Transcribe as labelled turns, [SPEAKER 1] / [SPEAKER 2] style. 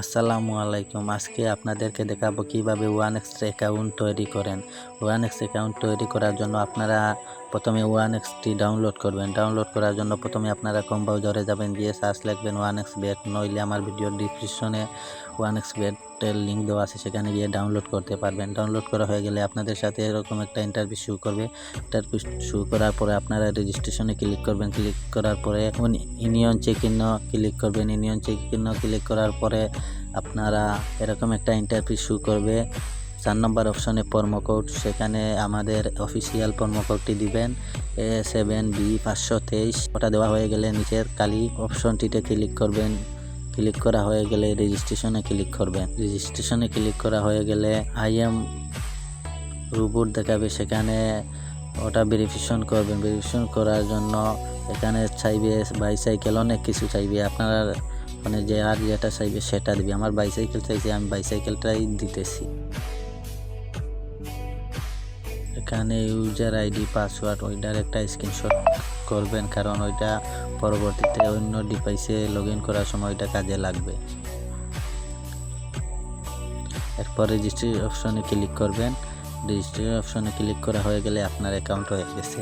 [SPEAKER 1] আসসালামু আলাইকুম। আজকে আপনাদেরকে দেখাবো কিভাবে ওয়ানএক্স অ্যাকাউন্ট তৈরি করেন। ওয়ানএক্স অ্যাকাউন্ট তৈরি করার জন্য আপনারা প্রথমে ওয়ানএক্সটি ডাউনলোড করবেন। ডাউনলোড করার জন্য প্রথমে আপনারা ক্রোম ব্রাউজারে যাবেন, গিয়ে সার্চ লিখবেন ওয়ানএক্স বেট, নইলে আমার ভিডিওর ডিসক্রিপশনে ওয়ানএক্স বেটের লিঙ্ক দেওয়া আছে, সেখানে গিয়ে ডাউনলোড করতে পারবেন। ডাউনলোড করা হয়ে গেলে আপনাদের সাথে এরকম একটা ইন্টারভিউ শো করবে। ইন্টারভিউ শো করার পরে আপনারা রেজিস্ট্রেশনে ক্লিক করবেন। ক্লিক করার পরে ইউনিয়ন চেক ইন ক্লিক করবেন। ইউনিয়ন চেক ইন ক্লিক করার পরে আপনারা এরকম একটা ইন্টারভিউ শো করবে। 4 নম্বর অপশনে প্রোমো কোড, সেখানে আমাদের অফিসিয়াল প্রোমো কোডটি দিবেন A7B523। ওটা দেওয়া হয়ে গেলে নিচের কালি অপশনটিতে ক্লিক করবেন। ক্লিক করা হয়ে গেলে রেজিস্ট্রেশনে ক্লিক করবেন। রেজিস্ট্রেশনে ক্লিক করা হয়ে গেলে আই এম রোবট দেখাবে, সেখানে ওটা ভেরিফিকেশন করবেন। ভেরিফিকেশন করার জন্য এখানে চাইবে বাইসাইকেল, অনেক কিছু চাইবে। আপনারা মানে যে আর যেটা চাইবে সেটা দিবে। আমার বাইসাইকেল চাইছে, আমি বাইসাইকেলটাই দিতেছি। এখানে ইউজার আইডি পাসওয়ার্ড ওইটার একটা স্ক্রিনশট করবেন, কারণ ওইটা পরবর্তীতে অন্য ডিভাইসে লগ ইন করার সময় ওইটা কাজে লাগবে। এরপর রেজিস্ট্রি অপশনে ক্লিক করবেন। রেজিস্ট্রি অপশনে ক্লিক করা হয়ে গেলে আপনার অ্যাকাউন্ট হয়ে গেছে।